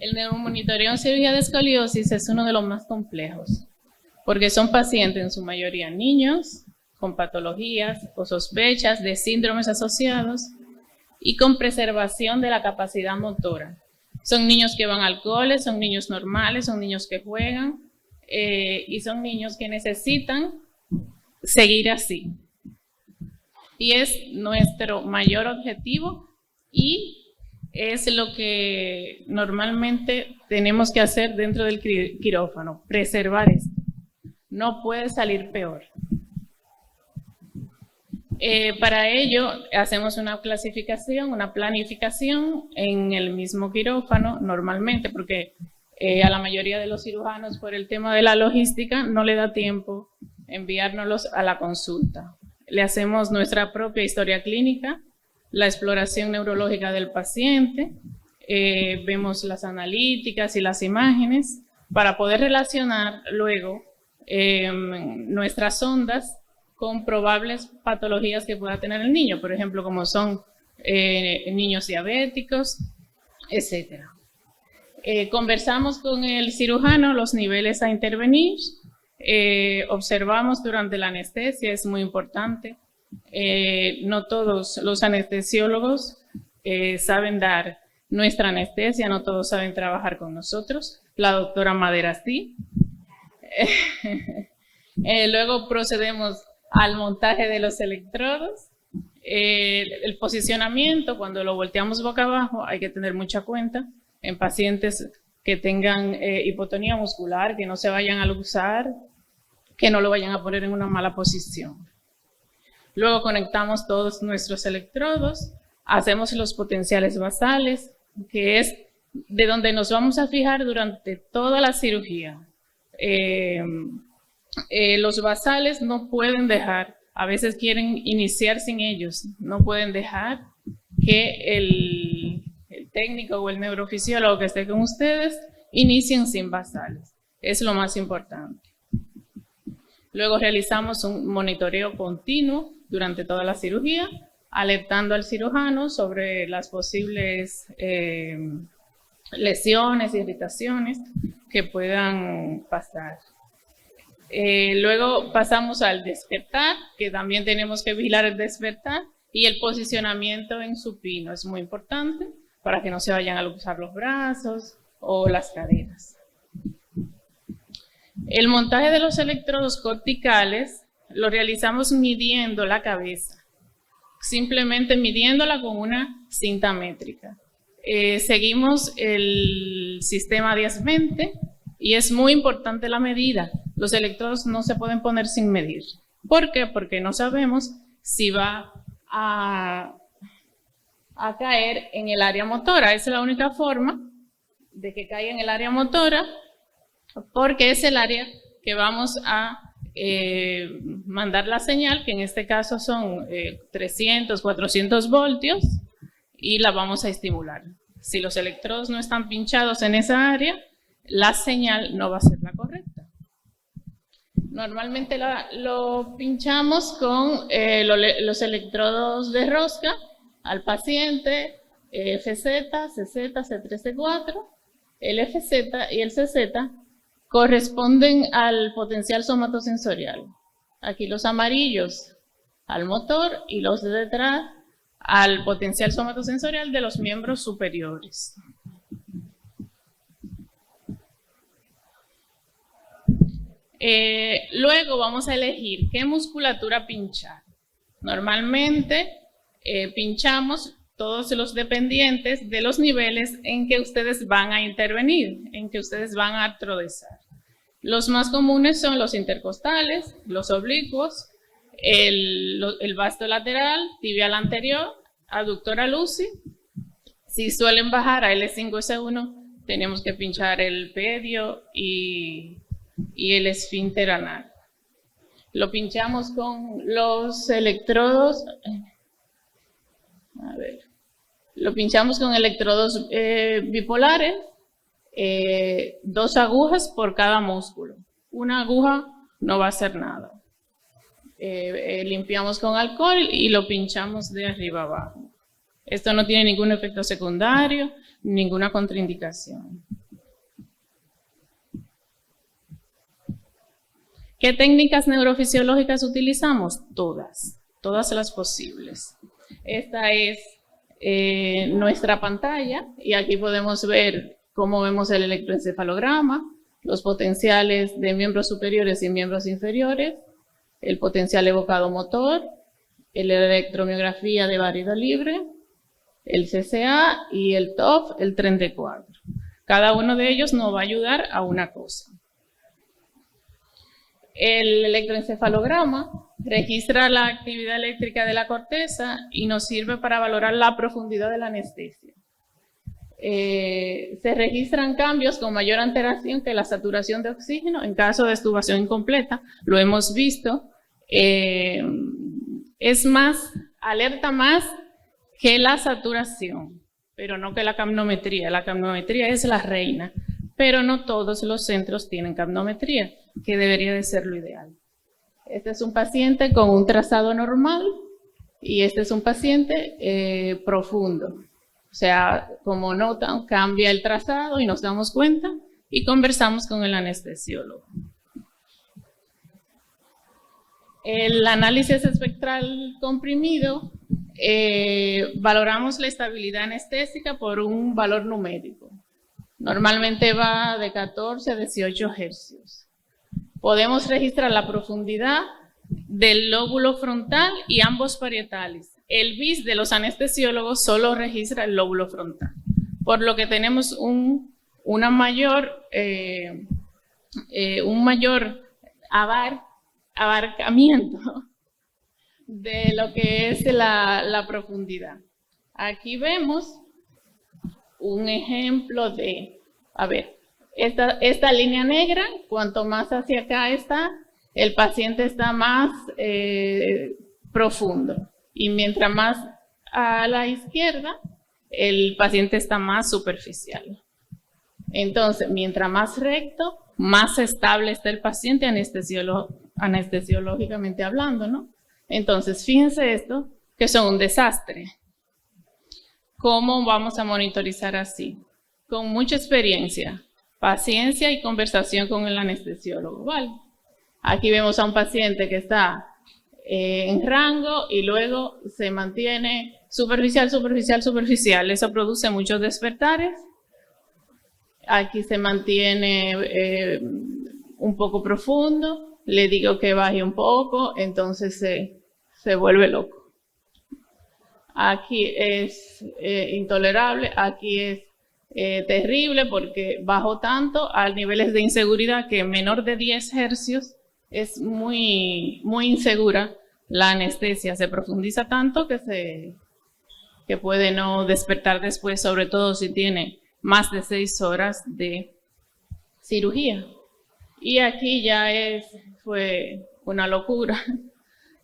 El neuromonitoreo en cirugía de escoliosis es uno de los más complejos, porque son pacientes en su mayoría niños con patologías o sospechas de síndromes asociados y con preservación de la capacidad motora. Son niños que van al cole, son niños normales, son niños que juegan y son niños que necesitan seguir así. Y es nuestro mayor objetivo y es lo que normalmente tenemos que hacer dentro del quirófano, preservar esto. No puede salir peor. Para ello hacemos una clasificación, una planificación en el mismo quirófano normalmente, porque a la mayoría de los cirujanos por el tema de la logística no le da tiempo enviárnoslos a la consulta. Le hacemos nuestra propia historia clínica, la exploración neurológica del paciente, vemos las analíticas y las imágenes para poder relacionar luego nuestras ondas con probables patologías que pueda tener el niño, por ejemplo, como son niños diabéticos, etc. Conversamos con el cirujano los niveles a intervenir, observamos durante la anestesia, es muy importante. No todos los anestesiólogos saben dar nuestra anestesia, no todos saben trabajar con nosotros. La doctora Madera sí. Luego procedemos al montaje de los electrodos. El posicionamiento, cuando lo volteamos boca abajo, hay que tener mucha cuenta en pacientes que tengan hipotonía muscular, que no se vayan a luxar, que no lo vayan a poner en una mala posición. Luego conectamos todos nuestros electrodos, hacemos los potenciales basales, que es de donde nos vamos a fijar durante toda la cirugía. Los basales no pueden dejar, a veces quieren iniciar sin ellos, no pueden dejar que el técnico o el neurofisiólogo que esté con ustedes inicien sin basales. Es lo más importante. Luego realizamos un monitoreo continuo durante toda la cirugía, alertando al cirujano sobre las posibles lesiones, irritaciones que puedan pasar. Luego pasamos al despertar, que también tenemos que vigilar el despertar, y el posicionamiento en supino es muy importante para que no se vayan a luxar los brazos o las caderas. El montaje de los electrodos corticales lo realizamos midiendo la cabeza, simplemente midiéndola con una cinta métrica. Seguimos el sistema 10-20 y es muy importante la medida. Los electrodos no se pueden poner sin medir. ¿Por qué? Porque no sabemos si va a caer en el área motora. Esa es la única forma de que caiga en el área motora, porque es el área que vamos a mandar la señal, que en este caso son 300, 400 voltios, y la vamos a estimular. Si los electrodos no están pinchados en esa área, la señal no va a ser la correcta. Normalmente lo pinchamos con los electrodos de rosca al paciente, FZ, CZ, C3, C4, el FZ y el CZ corresponden al potencial somatosensorial. Aquí los amarillos al motor y los de detrás al potencial somatosensorial de los miembros superiores. Luego vamos a elegir qué musculatura pinchar. Normalmente pinchamos todos los dependientes de los niveles en que ustedes van a intervenir, en que ustedes van a artrodesar. Los más comunes son los intercostales, los oblicuos, el vasto lateral, tibial anterior, aductora luci. Si suelen bajar a L5, S1, tenemos que pinchar el pedio y el esfínter anal. Lo pinchamos con los electrodos, lo pinchamos con electrodos bipolares, 2 agujas por cada músculo. Una aguja no va a hacer nada. Limpiamos con alcohol y lo pinchamos de arriba abajo. Esto no tiene ningún efecto secundario, ninguna contraindicación. ¿Qué técnicas neurofisiológicas utilizamos? Todas las posibles. Esta es nuestra pantalla y aquí podemos ver cómo vemos el electroencefalograma, los potenciales de miembros superiores y miembros inferiores, el potencial evocado motor, la electromiografía de barrido libre, el CCA y el TOF, el 34. Cada uno de ellos nos va a ayudar a una cosa. El electroencefalograma registra la actividad eléctrica de la corteza y nos sirve para valorar la profundidad de la anestesia. Se registran cambios con mayor alteración que la saturación de oxígeno en caso de extubación incompleta, lo hemos visto. Es más, alerta más que la saturación, pero no que la capnometría. La capnometría es la reina, pero no todos los centros tienen capnometría, que debería de ser lo ideal. Este es un paciente con un trazado normal y este es un paciente profundo. O sea, como notan, cambia el trazado y nos damos cuenta y conversamos con el anestesiólogo. El análisis espectral comprimido, valoramos la estabilidad anestésica por un valor numérico. Normalmente va de 14 a 18 hercios. Podemos registrar la profundidad del lóbulo frontal y ambos parietales. El BIS de los anestesiólogos solo registra el lóbulo frontal, por lo que tenemos un mayor abarcamiento de lo que es la profundidad. Aquí vemos un ejemplo de, esta línea negra, cuanto más hacia acá está, el paciente está más profundo. Y mientras más a la izquierda, el paciente está más superficial. Entonces, mientras más recto, más estable está el paciente anestesiológicamente hablando, ¿no? Entonces, fíjense esto, que son un desastre. ¿Cómo vamos a monitorizar así? Con mucha experiencia, paciencia y conversación con el anestesiólogo, ¿vale? Aquí vemos a un paciente que está en rango y luego se mantiene superficial, superficial, superficial. Eso produce muchos despertares. Aquí se mantiene un poco profundo. Le digo que baje un poco, entonces se vuelve loco. Aquí es intolerable, aquí es terrible porque bajó tanto a niveles de inseguridad que menor de 10 hercios es muy, muy insegura la anestesia. Se profundiza tanto que puede no despertar después, sobre todo si tiene más de 6 horas de cirugía. Y aquí ya fue una locura.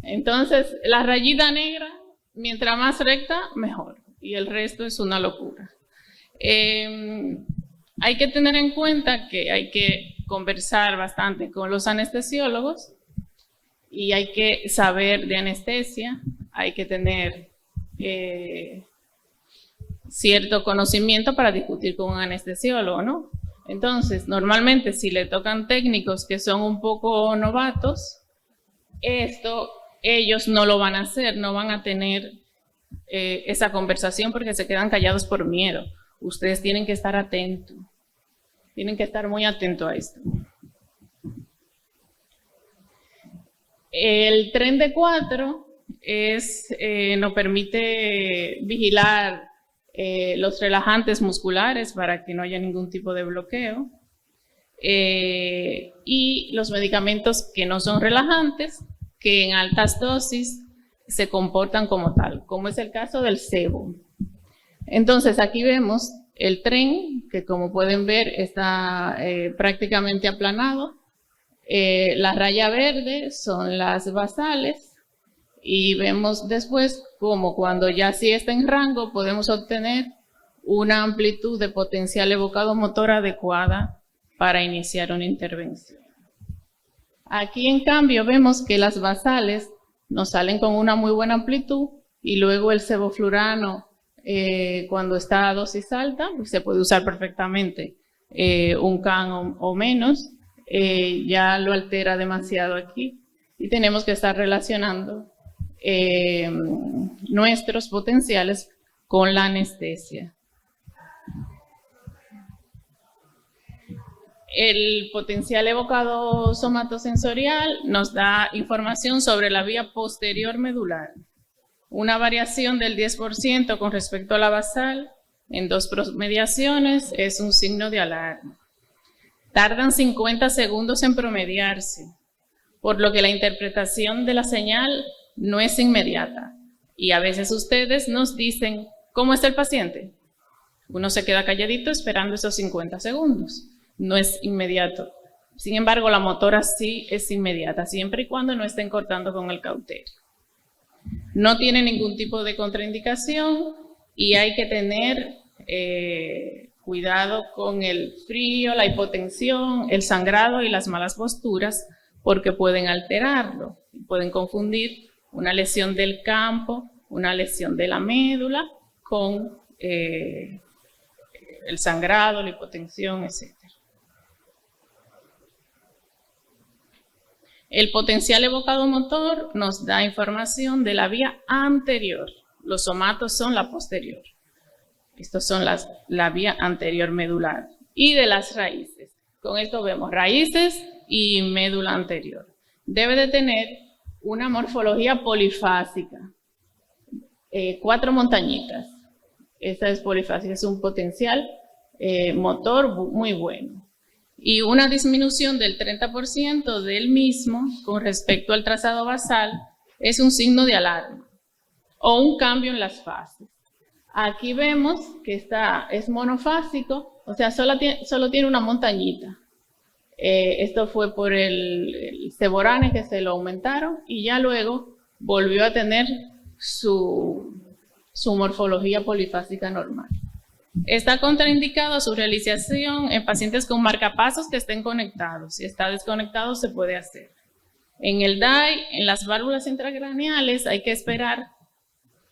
Entonces, la rayita negra, mientras más recta, mejor. Y el resto es una locura. Hay que tener en cuenta que hay que conversar bastante con los anestesiólogos y hay que saber de anestesia, hay que tener cierto conocimiento para discutir con un anestesiólogo, ¿no? Entonces, normalmente si le tocan técnicos que son un poco novatos, ellos no lo van a hacer, no van a tener esa conversación porque se quedan callados por miedo. Ustedes tienen que estar atentos. Tienen que estar muy atentos a esto. El tren de 4 nos permite vigilar los relajantes musculares para que no haya ningún tipo de bloqueo. Y los medicamentos que no son relajantes, que en altas dosis se comportan como tal, como es el caso del sebo. Entonces aquí vemos el tren, que como pueden ver está prácticamente aplanado. La raya verde son las basales y vemos después como cuando ya sí está en rango podemos obtener una amplitud de potencial evocado motor adecuada para iniciar una intervención. Aquí en cambio vemos que las basales nos salen con una muy buena amplitud y luego el sevoflurano cuando está a dosis alta, pues se puede usar perfectamente un CAN o menos. Ya lo altera demasiado aquí y tenemos que estar relacionando nuestros potenciales con la anestesia. El potencial evocado somatosensorial nos da información sobre la vía posterior medular. Una variación del 10% con respecto a la basal en 2 promediaciones es un signo de alarma. Tardan 50 segundos en promediarse, por lo que la interpretación de la señal no es inmediata. Y a veces ustedes nos dicen, ¿cómo está el paciente? Uno se queda calladito esperando esos 50 segundos. No es inmediato. Sin embargo, la motora sí es inmediata, siempre y cuando no estén cortando con el cauterio. No tiene ningún tipo de contraindicación y hay que tener cuidado con el frío, la hipotensión, el sangrado y las malas posturas, porque pueden alterarlo. Pueden confundir una lesión del campo, una lesión de la médula con el sangrado, la hipotensión, etc. El potencial evocado motor nos da información de la vía anterior. Los somatos son la posterior. Estos son la vía anterior medular. Y de las raíces. Con esto vemos raíces y médula anterior. Debe de tener una morfología polifásica. 4 montañitas. Esta es polifásica, es un potencial motor muy bueno. Y una disminución del 30% del mismo con respecto al trazado basal es un signo de alarma o un cambio en las fases. Aquí vemos que es monofásico, o sea, solo tiene una montañita. Esto fue por el Seborane que se lo aumentaron y ya luego volvió a tener su morfología polifásica normal. Está contraindicado su realización en pacientes con marcapasos que estén conectados. Si está desconectado, se puede hacer. En el DAI, en las válvulas intracraneales, hay que esperar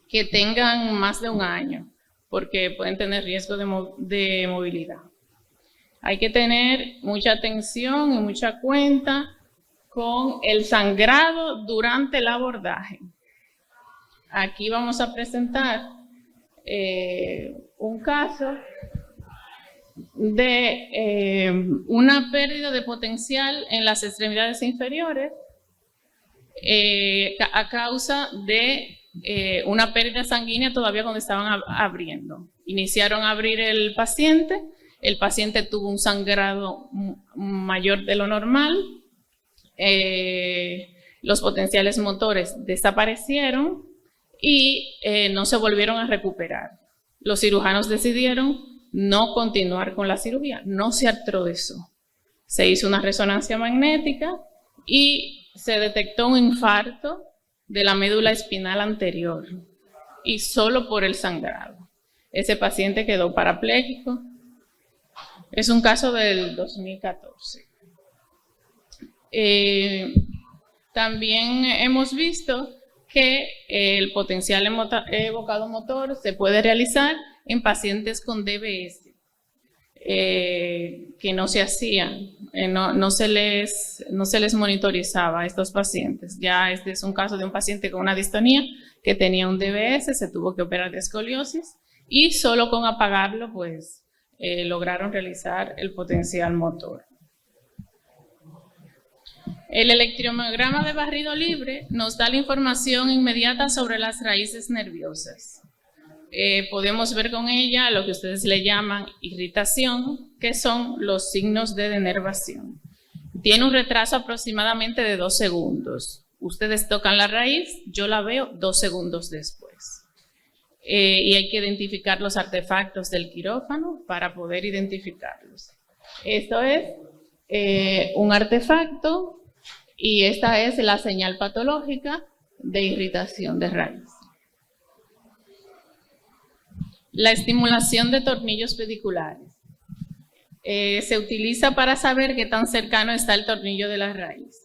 que tengan más de 1 año, porque pueden tener riesgo de movilidad. Hay que tener mucha atención y mucha cuenta con el sangrado durante el abordaje. Aquí vamos a presentar un caso de una pérdida de potencial en las extremidades inferiores a causa de una pérdida sanguínea todavía cuando estaban abriendo. Iniciaron a abrir el paciente tuvo un sangrado mayor de lo normal, los potenciales motores desaparecieron y no se volvieron a recuperar. Los cirujanos decidieron no continuar con la cirugía, no se artrodesó. Se hizo una resonancia magnética y se detectó un infarto de la médula espinal anterior y solo por el sangrado. Ese paciente quedó parapléjico. Es un caso del 2014. También hemos visto que el potencial evocado motor se puede realizar en pacientes con DBS, que no se hacían, no se les monitorizaba a estos pacientes. Ya este es un caso de un paciente con una distonía que tenía un DBS, se tuvo que operar de escoliosis y solo con apagarlo pues lograron realizar el potencial motor. El electromiograma de barrido libre nos da la información inmediata sobre las raíces nerviosas. Podemos ver con ella lo que ustedes le llaman irritación, que son los signos de denervación. Tiene un retraso aproximadamente de 2 segundos. Ustedes tocan la raíz, yo la veo 2 segundos después. Y hay que identificar los artefactos del quirófano para poder identificarlos. Esto es un artefacto y esta es la señal patológica de irritación de raíz. La estimulación de tornillos pediculares. Se utiliza para saber qué tan cercano está el tornillo de la raíz.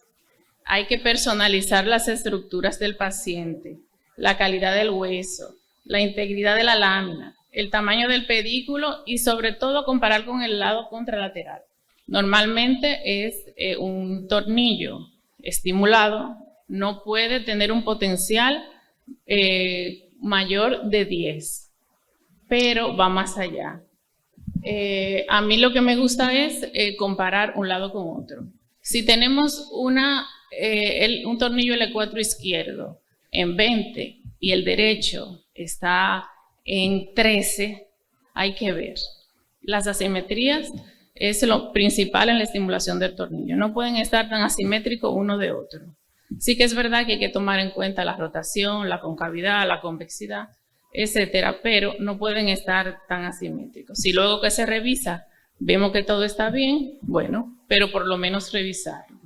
Hay que personalizar las estructuras del paciente, la calidad del hueso, la integridad de la lámina, el tamaño del pedículo y sobre todo comparar con el lado contralateral. Normalmente es un tornillo estimulado, no puede tener un potencial mayor de 10, pero va más allá. A mí lo que me gusta es comparar un lado con otro. Si tenemos un tornillo L4 izquierdo en 20 y el derecho está en 13, hay que ver. Las asimetrías es lo principal en la estimulación del tornillo. No pueden estar tan asimétricos uno de otro. Sí que es verdad que hay que tomar en cuenta la rotación, la concavidad, la convexidad, etcétera, pero no pueden estar tan asimétricos. Si luego que se revisa vemos que todo está bien, bueno, pero por lo menos revisarlo.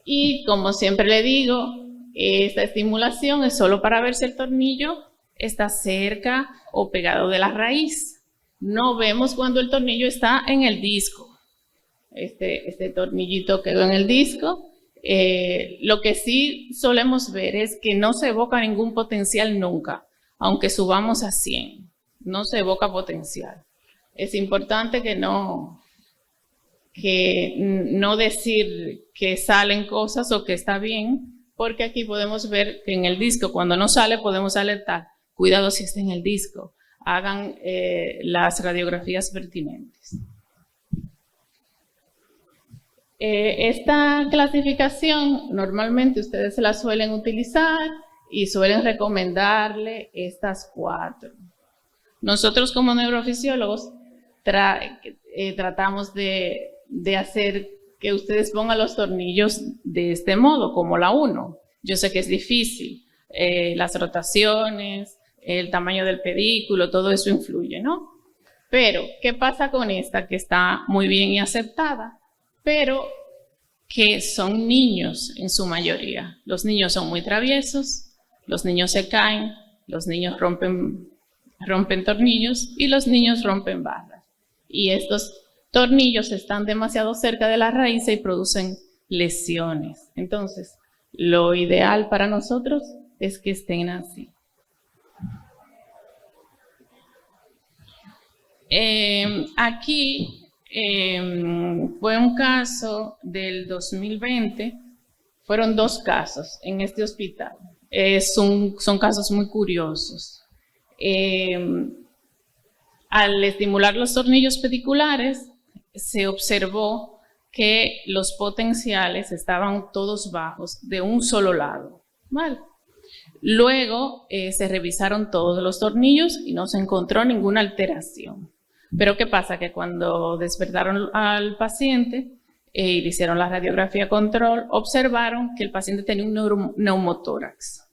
Y como siempre le digo, esta estimulación es solo para ver si el tornillo está cerca o pegado de la raíz. No vemos cuando el tornillo está en el disco. Este tornillito quedó en el disco. Lo que sí solemos ver es que no se evoca ningún potencial nunca, aunque subamos a 100. No se evoca potencial. Es importante que no decir que salen cosas o que está bien, porque aquí podemos ver que en el disco, cuando no sale, podemos alertar. Cuidado si está en el disco. Hagan las radiografías pertinentes. Esta clasificación normalmente ustedes la suelen utilizar y suelen recomendarle estas 4. Nosotros como neurofisiólogos tratamos de hacer que ustedes pongan los tornillos de este modo, como la 1. Yo sé que es difícil, las rotaciones, el tamaño del pedículo, todo eso influye, ¿no? Pero, ¿qué pasa con esta que está muy bien y aceptada? Pero que son niños en su mayoría. Los niños son muy traviesos, los niños se caen, los niños rompen tornillos y los niños rompen barras. Y estos tornillos están demasiado cerca de la raíz y producen lesiones. Entonces, lo ideal para nosotros es que estén así. Aquí fue un caso del 2020, fueron 2 casos en este hospital. Son casos muy curiosos. Al estimular los tornillos pediculares, se observó que los potenciales estaban todos bajos de un solo lado. ¿Vale? Luego se revisaron todos los tornillos y no se encontró ninguna alteración. Pero ¿qué pasa? Que cuando despertaron al paciente y le hicieron la radiografía control, observaron que el paciente tenía un neumotórax.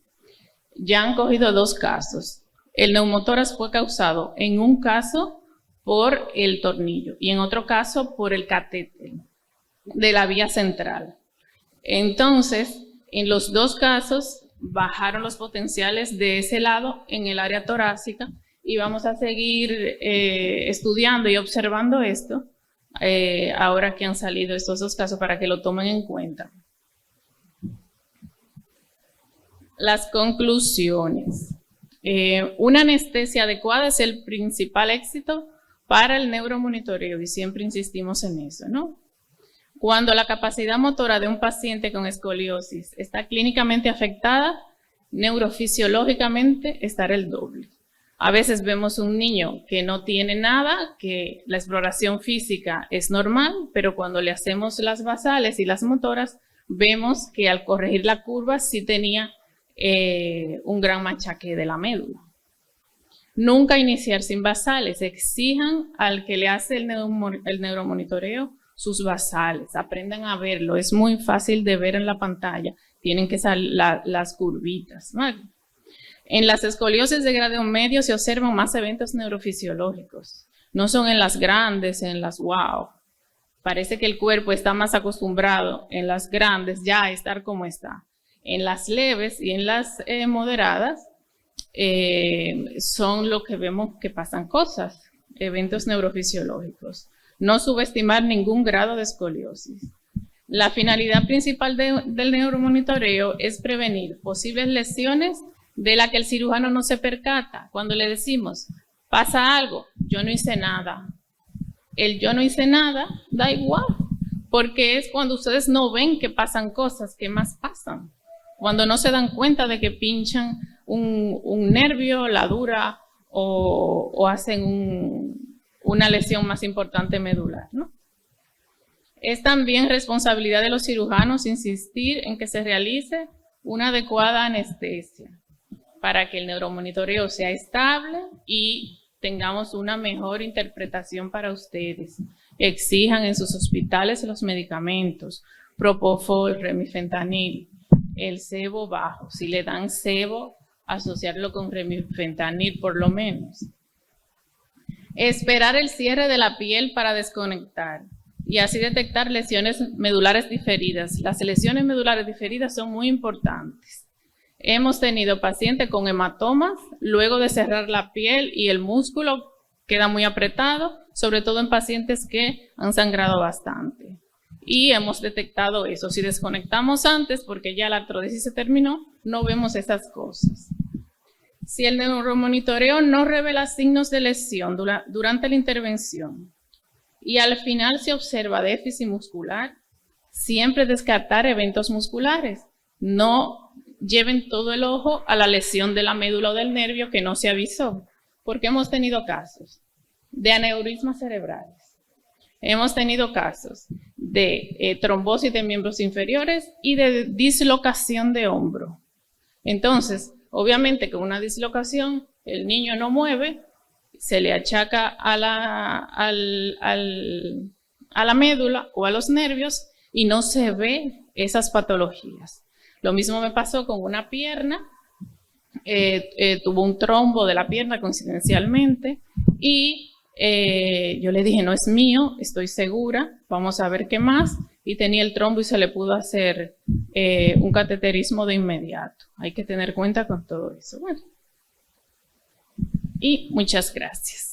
Ya han cogido 2 casos. El neumotórax fue causado en un caso por el tornillo y en otro caso por el catéter de la vía central. Entonces, en los 2 casos bajaron los potenciales de ese lado en el área torácica y vamos a seguir estudiando y observando esto ahora que han salido estos 2 casos para que lo tomen en cuenta. Las conclusiones. Una anestesia adecuada es el principal éxito para el neuromonitoreo y siempre insistimos en eso, ¿no? Cuando la capacidad motora de un paciente con escoliosis está clínicamente afectada, neurofisiológicamente estará el doble. A veces vemos un niño que no tiene nada, que la exploración física es normal, pero cuando le hacemos las basales y las motoras, vemos que al corregir la curva sí tenía un gran machaque de la médula. Nunca iniciar sin basales. Exijan al que le hace el neuromonitoreo sus basales. Aprendan a verlo. Es muy fácil de ver en la pantalla. Tienen que salir las curvitas, ¿vale? En las escoliosis de grado medio se observan más eventos neurofisiológicos. No son en las grandes, en las wow. Parece que el cuerpo está más acostumbrado en las grandes ya a estar como está. En las leves y en las moderadas son lo que vemos que pasan cosas, eventos neurofisiológicos. No subestimar ningún grado de escoliosis. La finalidad principal del neuromonitoreo es prevenir posibles lesiones de la que el cirujano no se percata. Cuando le decimos, pasa algo, yo no hice nada. El yo no hice nada da igual, porque es cuando ustedes no ven que pasan cosas, que más pasan. Cuando no se dan cuenta de que pinchan un nervio, la dura, o hacen una lesión más importante medular, ¿no? Es también responsabilidad de los cirujanos insistir en que se realice una adecuada anestesia para que el neuromonitoreo sea estable y tengamos una mejor interpretación para ustedes. Exijan en sus hospitales los medicamentos, Propofol, Remifentanil, el sebo bajo. Si le dan sebo, asociarlo con Remifentanil por lo menos. Esperar el cierre de la piel para desconectar y así detectar lesiones medulares diferidas. Las lesiones medulares diferidas son muy importantes. Hemos tenido pacientes con hematomas luego de cerrar la piel y el músculo queda muy apretado, sobre todo en pacientes que han sangrado bastante. Y hemos detectado eso. Si desconectamos antes, porque ya la artrodesis se terminó, no vemos esas cosas. Si el neuromonitoreo no revela signos de lesión durante la intervención y al final se observa déficit muscular, siempre descartar eventos musculares. No lleven todo el ojo a la lesión de la médula o del nervio que no se avisó, porque hemos tenido casos de aneurismas cerebrales, hemos tenido casos de trombosis de miembros inferiores y de dislocación de hombro. Entonces, obviamente con una dislocación el niño no mueve, se le achaca a la médula o a los nervios y no se ve esas patologías. Lo mismo me pasó con una pierna, tuvo un trombo de la pierna coincidencialmente y yo le dije, no es mío, estoy segura, vamos a ver qué más. Y tenía el trombo y se le pudo hacer un cateterismo de inmediato. Hay que tener cuenta con todo eso. Bueno, y muchas gracias.